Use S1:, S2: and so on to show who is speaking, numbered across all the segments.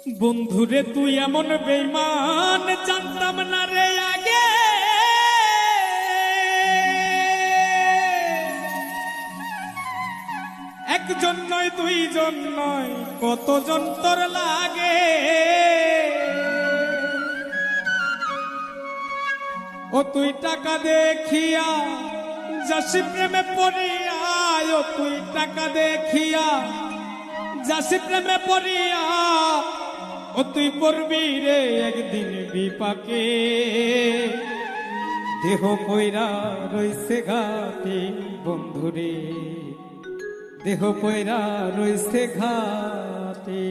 S1: বন্ধুরে তুই এমন বেঈমান জানতাম না রে আগে। একজন নয় দুইজন নয় কতজন তোর লাগে। ও তুই টাকা দেখিয়া যাসি প্রেমে পড়িয়া, ও তুই টাকা দেখিয়া যাসি প্রেমে পড়িয়া, ও তুই পড়বি রে একদিন বিপাকে। দেহ কইরা রইছে ঘাটে বন্ধুরে, দেহ কইরা রইছে ঘাটে।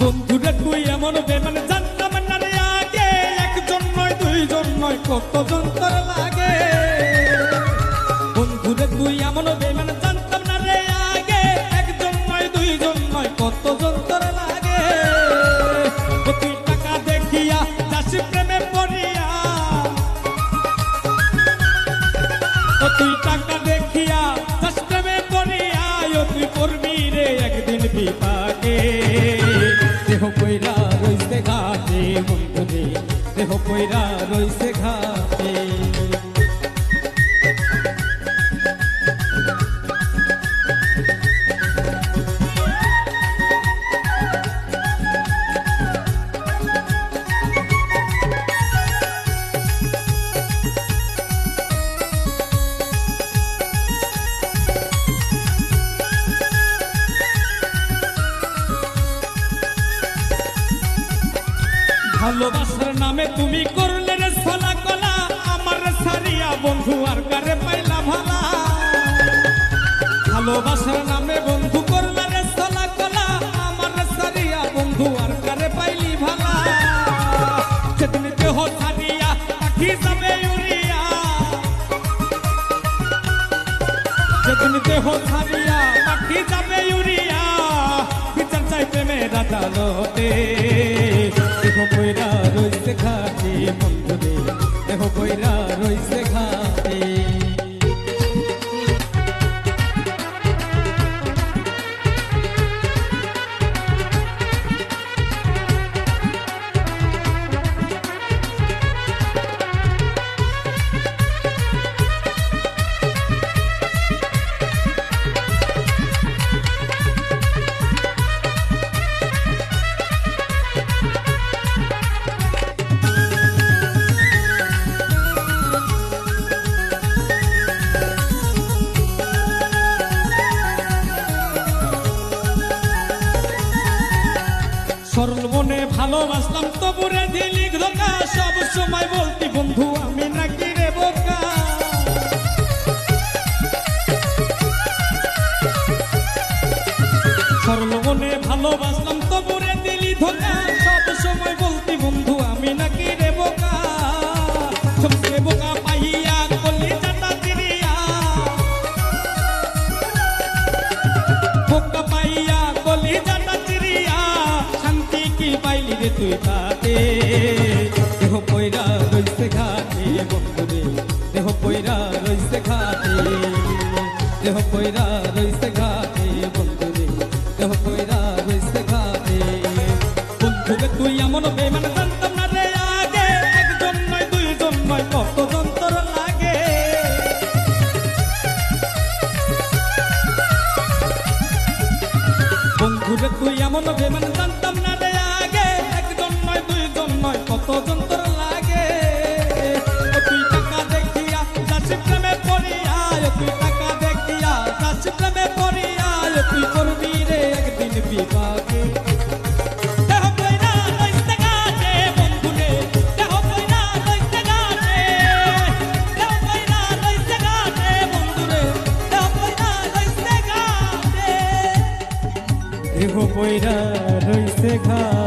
S1: বন্ধুরে তুই এমন বেমান জানতাম না রে আগে। একজন নয় দুইজন নয় কতজন তোর লাগে। বন্ধুরে তুই এমন বেমান জানতাম না রে আগে। একজন নয় দুইজন নয় কতজন তোর লাগে। ও তুই টাকা দেখিয়া যাসি প্রেমে পড়িয়া, ও তুই টাকা দেখিয়া যাসি প্রেমে পড়িয়া, ও তুই পড়বি রে একদিন বিপাকে। দেহ কইরা রইছে ঘাটে বন্ধুরে, দেহ কইরা রইছে ঘাটে। ভালোবাসার নামে তুমি করলে রে ছলা কলা, আমার সারিয়া বন্ধু আর কারে পাইলা ভালা। ভালোবাসার নামে বন্ধু করলে রে ছলা কলা, আমার সারিয়া বন্ধু আর কারে পাইলি ভালা। সেদিন দেহ সারিয়া পাখি যাবে উড়িয়া, সেদিন দেহ সারিয়া পাখি যাবে উড়িয়া, বিচার চাই প্রেমের আদালতে। দেহ কইরা রইছে ঘাটে বন্ধুরে, দেহ কইরা রইছে ঘাটে। সরল মনে ভালোবাসলাম তবুরে দিলি ধোকা, সব সময় বলতি বন্ধু আমি নাকি রে বোকা। সরল মনে ভালোবাসলাম তবুরে দিলি ধোকা, সব সময় বলতি বন্ধু আমি নাকি রে বোকা। সবচেয়ে বোকা পাইয়া কলি জাতা চিরিয়া, বোকা পাইয়া কলি জাতা চিরিয়া, শান্তি কি পাইলি রে তুই তাতে। দেহ কইরা রইছে ঘাটে বন্ধুরে, দেহ কইরা রইছে ঘাটে, দেহ কইরা রইছে ঘাটে বন্ধুরে, দেহ কইরা রইছে ঘাটে। বন্ধুরে তুই এমন বেমান জানতাম না রে আগে। একজন নয় দুইজন নয় কতজন তোর লাগে। বন্ধুরে তুই এমন বেমান জানতাম না রে আগে। একজন নয় দুইজন নয় কতজন তোর লাগে। ও তুই টাকা দেখিয়া যাসি প্রেমে পড়িয়া, ও তুই টাকা দেখিয়া যাসি প্রেমে পড়িয়া, ও তুই করবি রে একদিন বিপাকে। দেহ কইরা রইছে ঘাটে বন্ধুরে, দেহ কইরা রইছে ঘাটে, দেহ কইরা রইছে ঘাটে বন্ধুরে, দেহ কইরা রইছে ঘাটে, দেহ কইরা রইছে ঘাটে।